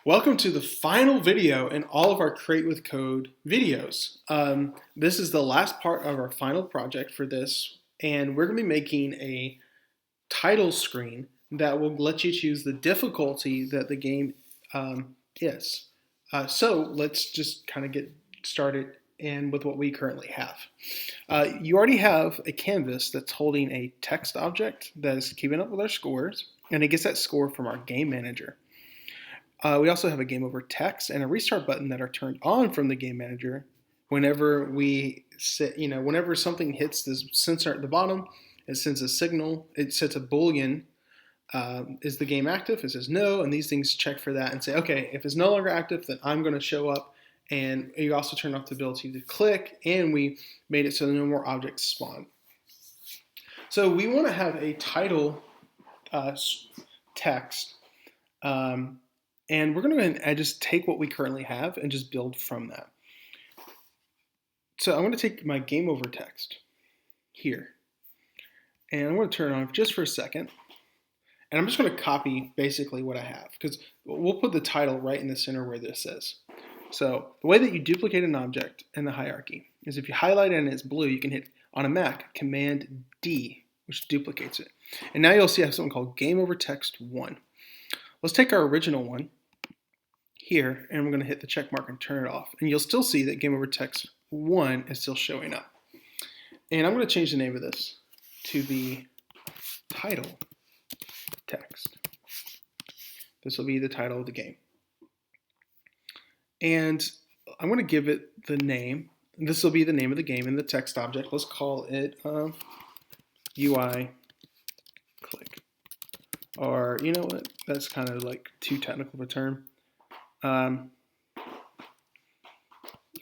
Welcome to the final video in all of our Create with Code videos. This is the last part of our final project for this, and we're going to be making a title screen that will let you choose the difficulty that the game is. So let's just kind of get started with what we currently have. You already have a canvas that's holding a text object that is keeping up with our scores, and it gets that score from our game manager. We also have a game over text and a restart button that are turned on from the game manager whenever whenever something hits this sensor at the bottom, it sends a signal. It sets a Boolean. Is the game active? It says no, and these things check for that and say, okay, if it's no longer active, then I'm going to show up. And you also turn off the ability to click, and we made it so no more objects spawn. So we want to have a title text. And we're going to go ahead and just take what we currently have and just build from that. So I'm going to take my game over text here. And I'm going to turn it on just for a second. And I'm just going to copy basically what I have, because we'll put the title right in the center where this is. So the way that you duplicate an object in the hierarchy is if you highlight it and it's blue, you can hit, on a Mac, Command D, which duplicates it. And now you'll see I have something called Game Over Text 1. Let's take our original one here, and we're going to hit the check mark and turn it off. And you'll still see that Game Over Text 1 is still showing up. And I'm going to change the name of this to the title text. This will be the title of the game. And I'm going to give it the name. This will be the name of the game in the text object. Let's call it UI click. Or, you know what, that's kind of like too technical of a term. I'll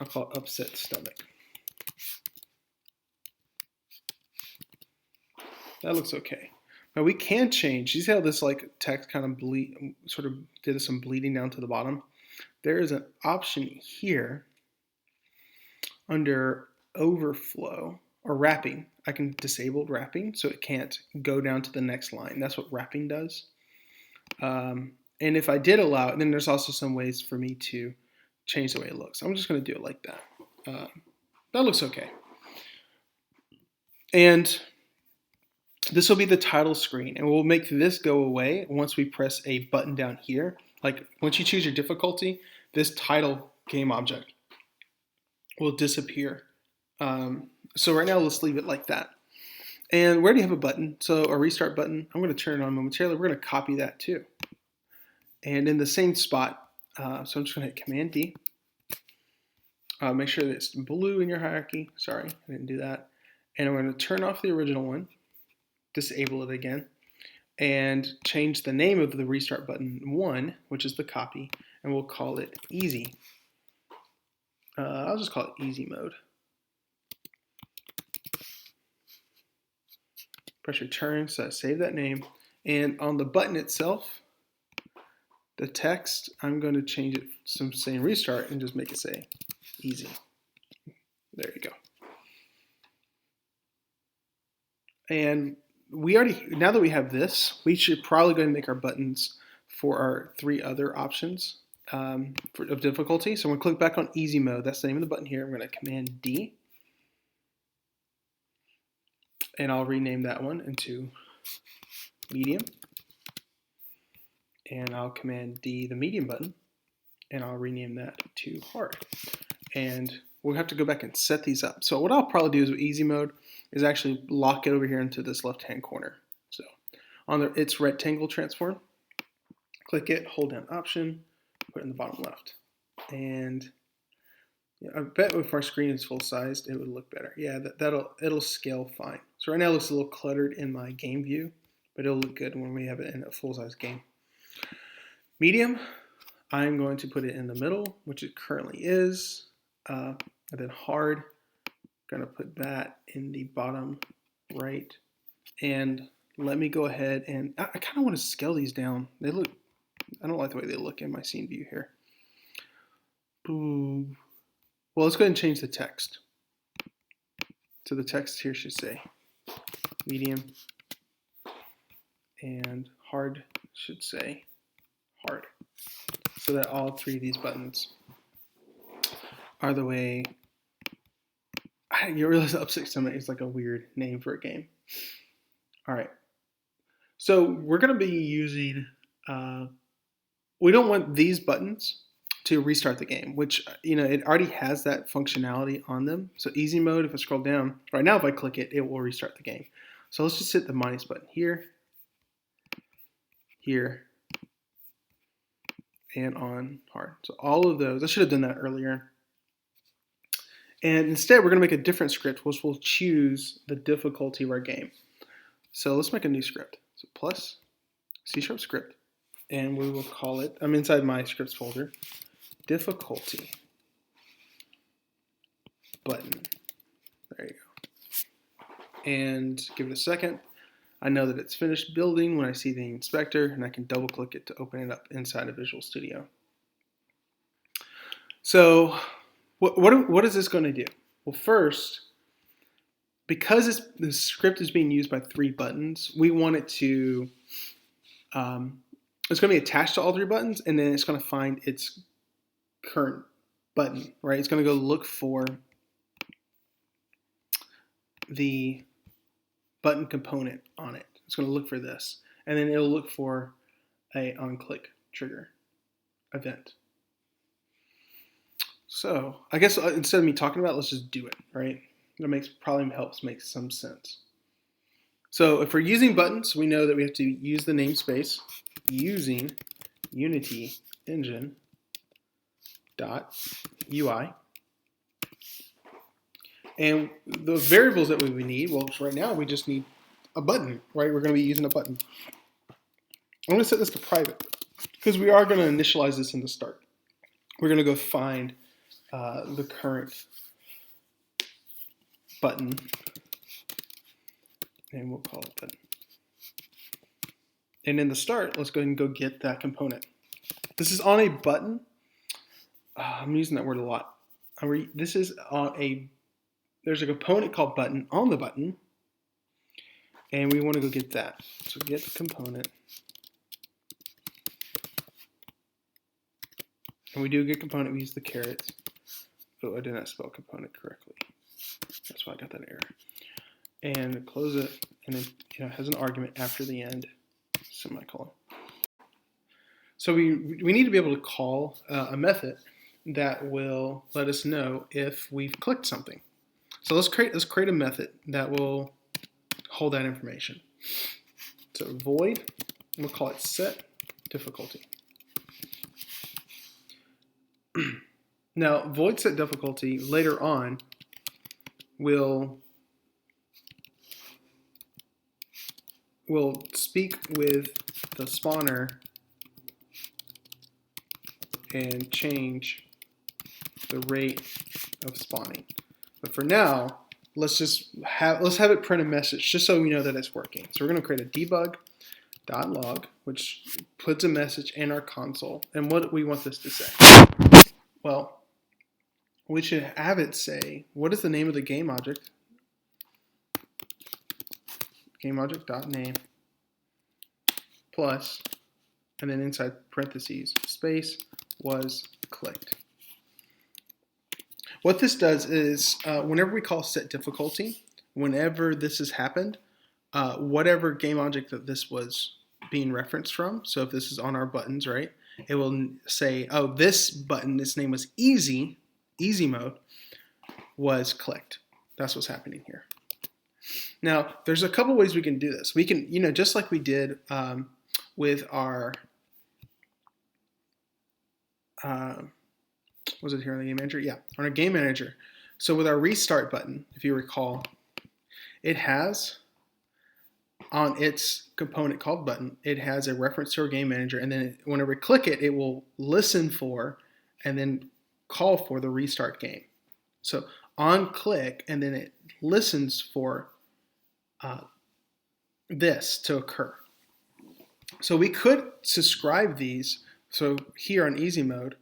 call it upset stomach. That looks okay. Now we can change. You see how this like text kind of sort of did some bleeding down to the bottom? There is an option here under overflow or wrapping. I can disable wrapping so it can't go down to the next line. That's what wrapping does. And if I did allow it, then there's also some ways for me to change the way it looks. I'm just going to do it like that. That looks okay. And this will be the title screen, and we'll make this go away once we press a button down here. Like once you choose your difficulty, this title game object will disappear. So right now, let's leave it like that. And we already have a button, so a restart button. I'm going to turn it on momentarily. We're going to copy that too. And in the same spot, so I'm just going to hit Command D. Make sure that it's blue in your hierarchy. Sorry, I didn't do that. And I'm going to turn off the original one, disable it again, and change the name of the restart button 1, which is the copy, and we'll call it Easy. I'll just call it Easy Mode. Press return, so I save that name. And on the button itself, the text, I'm going to change it from saying restart and just make it say easy. There you go. And now that we have this, we should probably go ahead and make our buttons for our 3 other options of difficulty. So I'm going to click back on easy mode. That's the name of the button here. I'm going to Command D. And I'll rename that one into medium. And I'll Command D the medium button, and I'll rename that to hard. And we'll have to go back and set these up. So what I'll probably do is with easy mode is actually lock it over here into this left-hand corner. So on its rectangle transform, click it, hold down Option, put it in the bottom left. And I bet if our screen is full-sized, it would look better. Yeah, it'll scale fine. So right now it looks a little cluttered in my game view, but it'll look good when we have it in a full-size game. Medium, I'm going to put it in the middle, which it currently is. And then hard, going to put that in the bottom right. And let me go ahead and I kind of want to scale these down. I don't like the way they look in my scene view here. Ooh. Well, let's go ahead and change the text. So the text here should say medium, and hard should say hard. so that all three of these buttons are the way. You realize Upstick Summit is like a weird name for a game. All right. So we're going to be using, we don't want these buttons to restart the game, which, it already has that functionality on them. So easy mode, if I scroll down, right now if I click it, it will restart the game. So let's just hit the minus button here, here, and on hard. So all of those, I should have done that earlier. And instead, we're going to make a different script, which will choose the difficulty of our game. So let's make a new script. So plus C# script, and we will call it, I'm inside my scripts folder, difficulty button. There you go. And give it a second. I know that it's finished building when I see the inspector, and I can double click it to open it up inside of Visual Studio. So what is this going to do? Well, first, because the script is being used by 3 buttons, we want it to, it's going to be attached to all 3 buttons, and then it's going to find its current button, right? It's going to go look for the button component on it. It's going to look for this, and then it'll look for a on-click trigger event. So I guess instead of me talking about it, let's just do it, right? That probably helps make some sense. So if we're using buttons, we know that we have to use the namespace using Unity Engine .ui. And the variables that we would need, well, right now we just need a button, right? We're going to be using a button. I'm going to set this to private because we are going to initialize this in the start. We're going to go find the current button, and we'll call it button. And in the start, let's go ahead and go get that component. This is on a button. I'm using that word a lot. This is on there's a component called button on the button, and we want to go get that. So get the component. And we do get component, we use the carrots. Oh, I did not spell component correctly. That's why I got that error. And close it, and then it has an argument after the end, semicolon. So we need to be able to call a method that will let us know if we've clicked something. So let's create a method that will hold that information. So void, we'll call it set difficulty. Now, void set difficulty later on will speak with the spawner and change the rate of spawning. But for now, let's have it print a message just so we know that it's working. So we're going to create a debug.log, which puts a message in our console. And what do we want this to say? Well, we should have it say, what is the name of the game object? Game object.name plus, and then inside parentheses, space was clicked. What this does is, whenever we call set difficulty, whenever this has happened, whatever game object that this was being referenced from, so if this is on our buttons, right, it will say, oh, this button, this name was easy mode, was clicked. That's what's happening here. Now, there's a couple ways we can do this. We can, just like we did with our, was it here on the game manager? Yeah, on our game manager. So with our restart button, if you recall, it has on its component called button, it has a reference to our game manager, and then whenever we click it, it will listen for and then call for the restart game. So on click, and then it listens for this to occur. So we could subscribe these. So here on easy mode,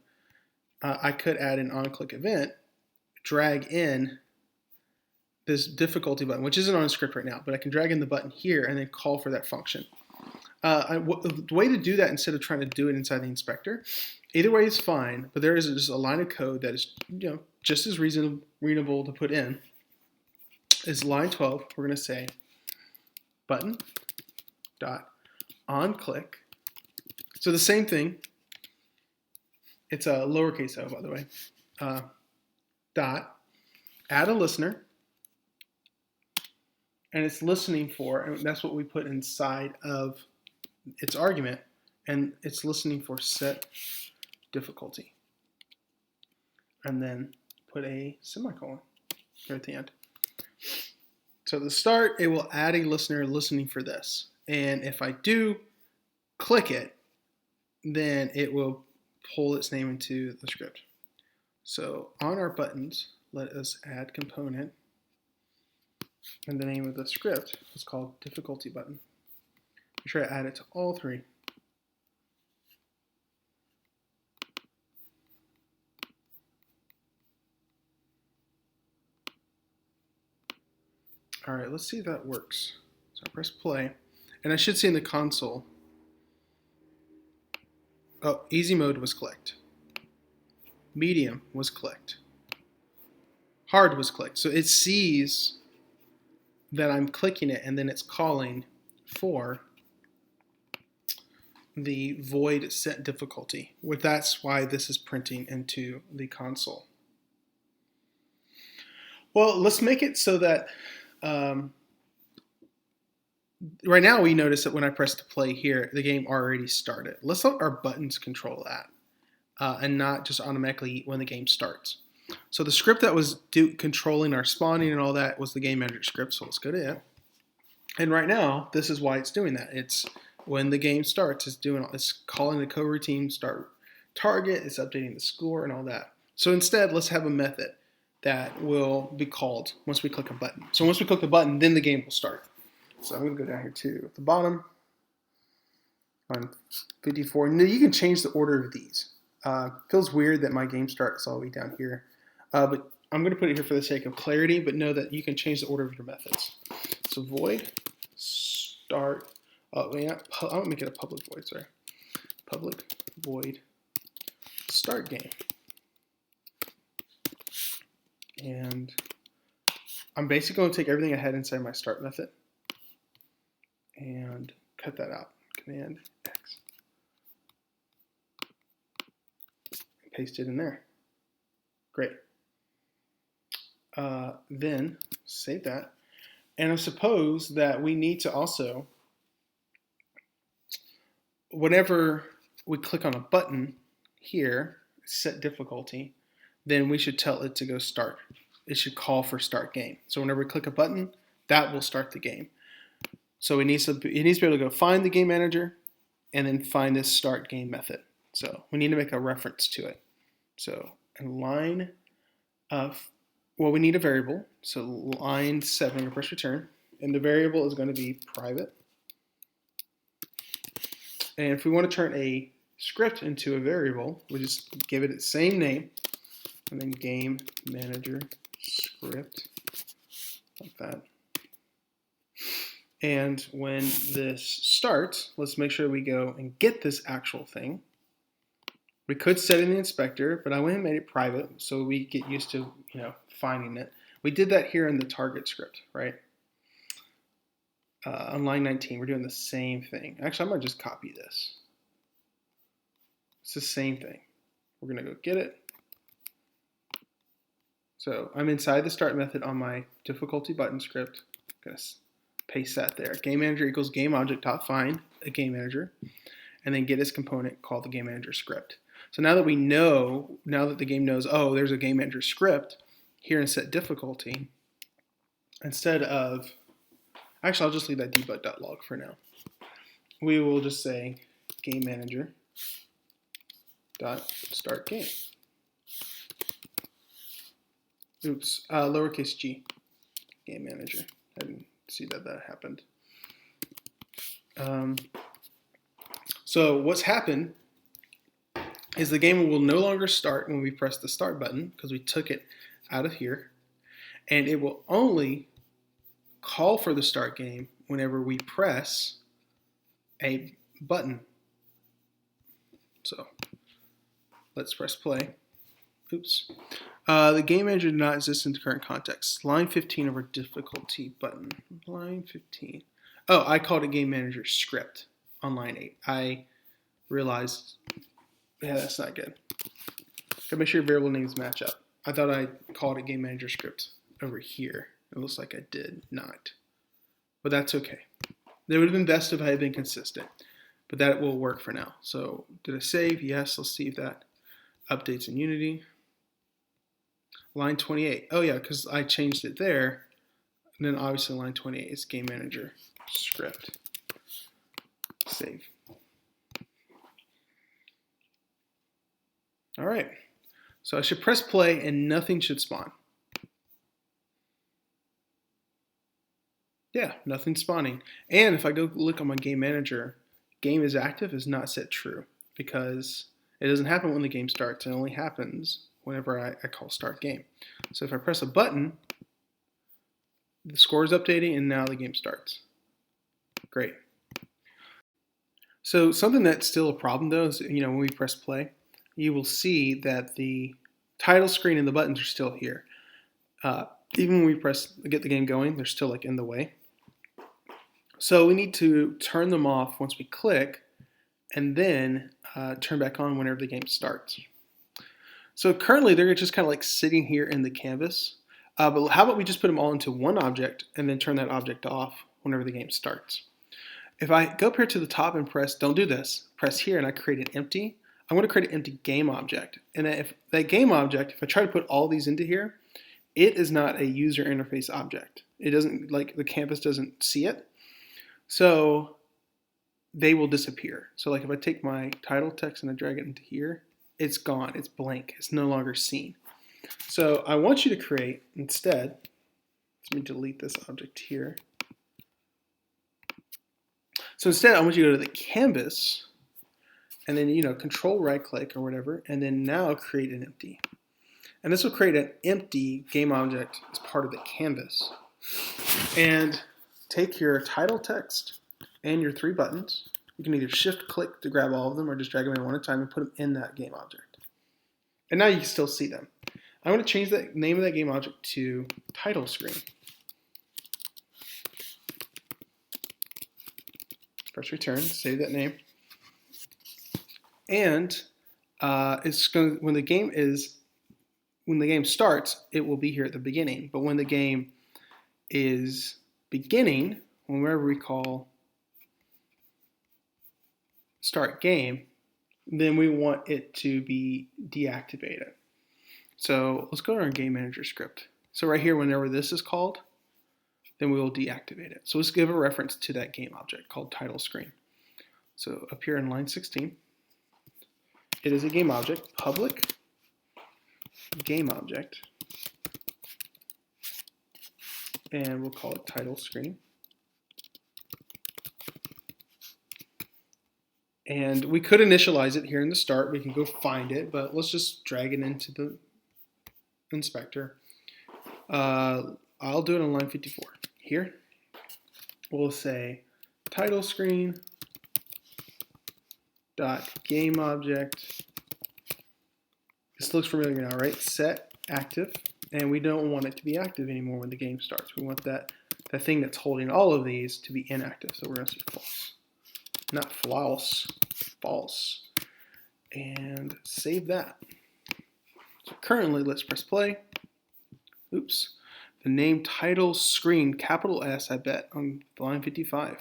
I could add an on-click event, drag in this difficulty button, which isn't on the script right now, but I can drag in the button here and then call for that function. The way to do that instead of trying to do it inside the inspector, either way is fine, but there is just a line of code that is just as reasonable to put in. Is line 12. We're going to say button dot on click. So the same thing. It's a lowercase o, by the way. Dot add a listener, and it's listening for, and that's what we put inside of its argument, and it's listening for set difficulty, and then put a semicolon right at the end. So at the start, it will add a listener listening for this, and if I do click it, then it will pull its name into the script. So on our buttons, let us add component, and the name of the script is called difficulty button. Make sure I add it to all three. All right, let's see if that works. So I press play, and I should see in the console, oh, easy mode was clicked. Medium was clicked. Hard was clicked. So it sees that I'm clicking it, and then it's calling for the void set difficulty. That's why this is printing into the console. Well, let's make it so that right now we notice that when I press to play here, the game already started. Let's let our buttons control that and not just automatically when the game starts. So the script that was controlling our spawning and all that was the game manager script, so let's go to it. And right now, this is why it's doing that. It's when the game starts, it's calling the coroutine start target, it's updating the score and all that. So instead, let's have a method that will be called once we click a button. So once we click the button, then the game will start. So I'm going to go down here to the bottom on 54. Now you can change the order of these. Feels weird that my game start is all the way down here, but I'm going to put it here for the sake of clarity, but know that you can change the order of your methods. So void start, I'm going to make it a public void, sorry. Public void start game. And I'm basically going to take everything I had inside my start method and cut that out. Command X. Paste it in there. Great. Then save that. And I suppose that we need to also, whenever we click on a button here, set difficulty, then we should tell it to go start. It should call for start game. So whenever we click a button, that will start the game. So it needs to be able to go find the game manager and then find this start game method. So we need to make a reference to it. So in line of, well, we need a variable. So line 7, we press return, and the variable is going to be private. And if we want to turn a script into a variable, we just give it its same name, and then game manager script, like that. And when this starts, let's make sure we go and get this actual thing. We could set it in the inspector, but I went and made it private so we get used to, finding it. We did that here in the target script, right? On line 19, we're doing the same thing. Actually, I'm going to just copy this. It's the same thing. We're going to go get it. So I'm inside the start method on my difficulty button script. I'm going to paste that there. Game manager equals game object dot find a game manager, and then get its component called the game manager script. So now that we know, now that the game knows, oh, there's a game manager script here in set difficulty, instead of, actually, I'll just leave that debug.log for now. We will just say game manager dot start game. Oops, lowercase g, game manager. I didn't see that happened. So what's happened is the game will no longer start when we press the start button because we took it out of here, and it will only call for the start game whenever we press a button. So let's press play. Oops. The game manager did not exist in the current context. Line 15 of our difficulty button. Line 15. Oh, I called it game manager script on line 8. I realized, yeah, that's not good. Gotta make sure your variable names match up. I thought I called it game manager script over here. It looks like I did not. But that's okay. It would have been best if I had been consistent. But that will work for now. So did I save? Yes. Let's see if that updates in Unity. Line 28. Oh yeah, because I changed it there. And then obviously line 28 is game manager script. Save. All right. So I should press play and nothing should spawn. Yeah, nothing's spawning. And if I go look on my game manager, game is active is not set true because it doesn't happen when the game starts. It only happens whenever I call start game. So if I press a button, the score is updating and now the game starts. Great. So something that's still a problem though is, when we press play, you will see that the title screen and the buttons are still here. Even when we press get the game going, they're still like in the way. So we need to turn them off once we click and then turn back on whenever the game starts. So currently they're just kind of like sitting here in the canvas. But how about we just put them all into one object and then turn that object off whenever the game starts. If I go up here to the top and press, don't do this, press here and I create an empty, I'm going to create an empty game object. And if that game object, if I try to put all these into here, it is not a user interface object. It doesn't, like the canvas doesn't see it. So they will disappear. So like if I take my title text and I drag it into here, it's gone, it's blank, it's no longer seen. So I want you to create, instead, let me delete this object here. So instead I want you to go to the canvas and then, control right click or whatever, and then now create an empty. And this will create an empty game object as part of the canvas. And take your title text and your 3 buttons. You can either shift click to grab all of them or just drag them in one at a time and put them in that game object. And now you can still see them. I'm going to change the name of that game object to title screen. Press return, save that name. And it's going to, when the game starts, it will be here at the beginning. But when the game is beginning, whenever we call start game, then we want it to be deactivated. So let's go to our game manager script. So right here, whenever this is called, then we will deactivate it. So let's give a reference to that game object called title screen. So up here in line 16, it is a game object, public game object, and we'll call it title screen. And we could initialize it here in the start. We can go find it, but let's just drag it into the inspector. I'll do it on line 54. Here, we'll say title screen dot game object. This looks familiar now, right? Set active, and we don't want it to be active anymore when the game starts. We want that thing that's holding all of these to be inactive. So we're going to say false, not false, false, and save that. So currently, let's press play. Oops. The name title screen, capital S, I bet, on line 55.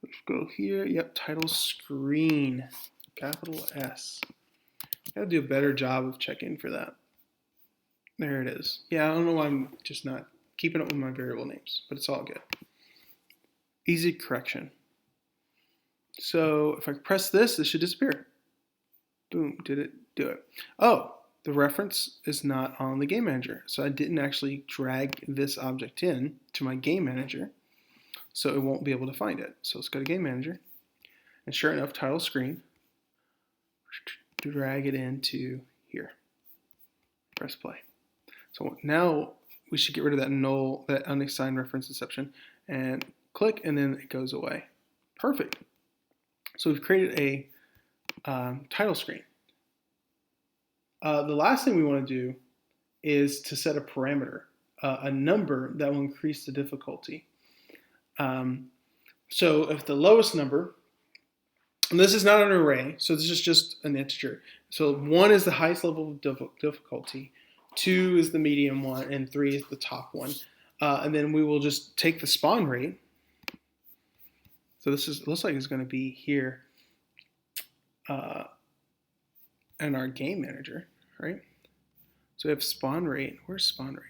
Let's go here. Yep, title screen, capital S. Gotta do a better job of checking for that. There it is. Yeah, I don't know why I'm just not keeping up with my variable names, but it's all good. Easy correction. So if I press this, this should disappear. Boom, did it do it? Oh, the reference is not on the game manager. So I didn't actually drag this object in to my game manager, so it won't be able to find it. So let's go to game manager, and sure enough, title screen, drag it into here. Press play. So now we should get rid of that null, that unassigned reference exception, and click, and then it goes away. Perfect. So we've created a title screen. The last thing we want to do is to set a parameter, a number that will increase the difficulty. So if the lowest number, and this is not an array, so this is just an integer. So 1 is the highest level of difficulty, 2 is the medium one, and 3 is the top one. And then we will just take the spawn rate. So this looks like it's going to be here in our game manager, right? So we have spawn rate. Where's spawn rate?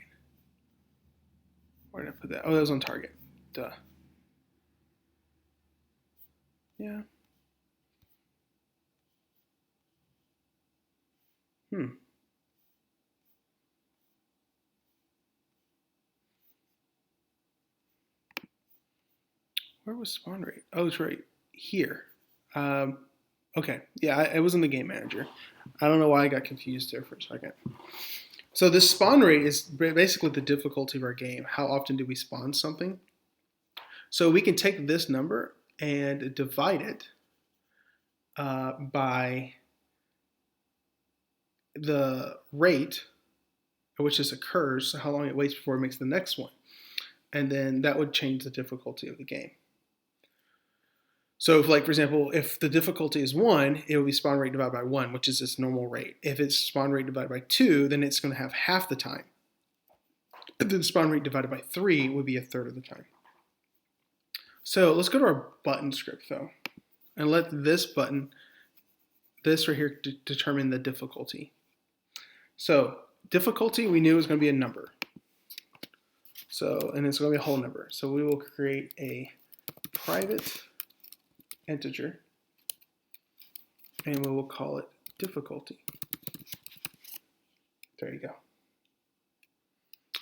Where did I put that? Oh, that was on target. Duh. Yeah. Where was spawn rate? Oh, it's right here. Okay, yeah, it was in the game manager. I don't know why I got confused there for a second. So this spawn rate is basically the difficulty of our game. How often do we spawn something? So we can take this number and divide it by the rate at which this occurs, so how long it waits before it makes the next one. And then that would change the difficulty of the game. So if, like, for example, if the difficulty is 1, it will be spawn rate divided by 1, which is its normal rate. If it's spawn rate divided by 2, then it's going to have half the time. But then spawn rate divided by 3 would be a third of the time. So let's go to our button script, though, and let this button, this right here, determine the difficulty. So difficulty, we knew was going to be a number. So, and it's going to be a whole number. So we will create a private integer, and we will call it difficulty. There you go.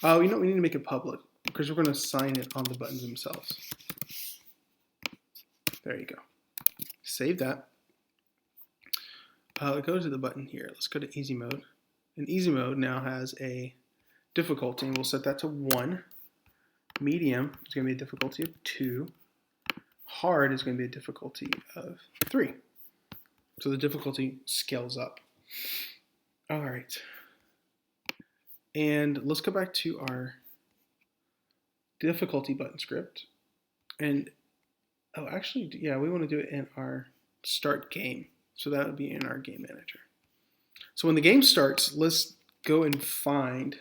Oh, you know, we need to make it public because we're going to assign it on the buttons themselves. There you go. Save that. Go to the button here. Let's go to easy mode. And easy mode now has a difficulty, and we'll set that to 1. Medium is going to be a difficulty of 2. Hard is going to be a difficulty of 3. So the difficulty scales up. All right. And let's go back to our difficulty button script. And, oh, actually, yeah, we want to do it in our start game. So that would be in our game manager. So when the game starts, let's go and find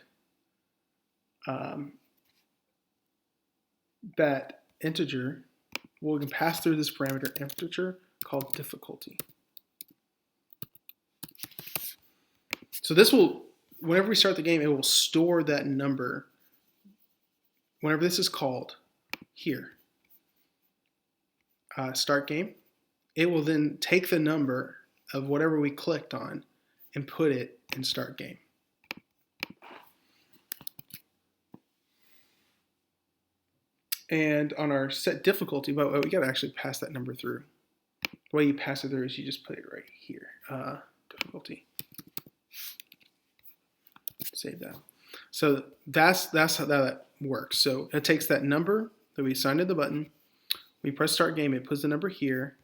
that integer. We can pass through this parameter integer called difficulty. So this will, whenever we start the game, it will store that number. Whenever this is called here, start game, it will then take the number of whatever we clicked on and put it in start game. And on our set difficulty, but we got to actually pass that number through. The way you pass it through is you just put it right here. Difficulty. Save that. So that's how that works. So it takes that number that we assigned to the button. We press start game. It puts the number here,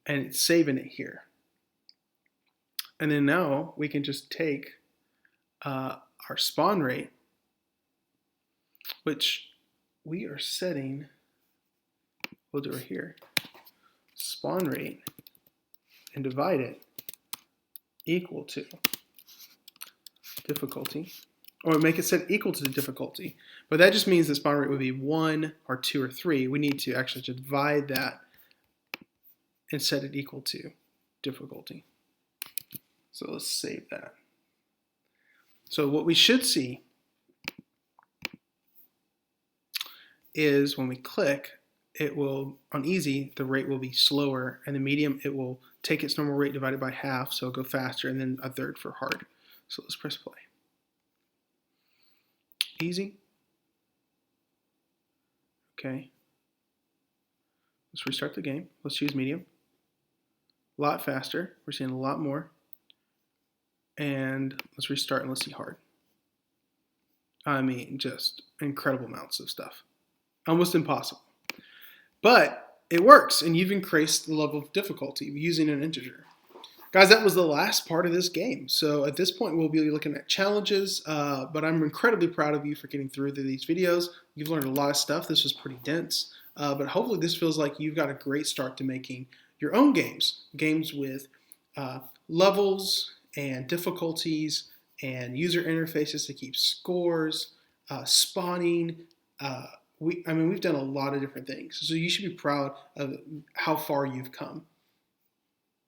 and it's saving it here. And then now we can just take our spawn rate, which we are setting, we'll do it here, spawn rate, and divide it equal to difficulty, or make it set equal to the difficulty. But that just means the spawn rate would be 1 or 2 or 3. We need to actually divide that and set it equal to difficulty. So let's save that. So what we should see is when we click, it will, on easy, the rate will be slower, and the medium, it will take its normal rate divided by half, so it'll go faster, and then a third for hard. So let's press play. Easy. Okay. Let's restart the game. Let's choose medium. A lot faster. We're seeing a lot more. And let's restart and let's see hard. I mean, just incredible amounts of stuff. Almost impossible. But it works, and you've increased the level of difficulty using an integer. Guys, that was the last part of this game. So at this point, we'll be looking at challenges, but I'm incredibly proud of you for getting through these videos. You've learned a lot of stuff. This was pretty dense, but hopefully this feels like you've got a great start to making your own games with levels and difficulties and user interfaces to keep scores, spawning. We've done a lot of different things. So you should be proud of how far you've come.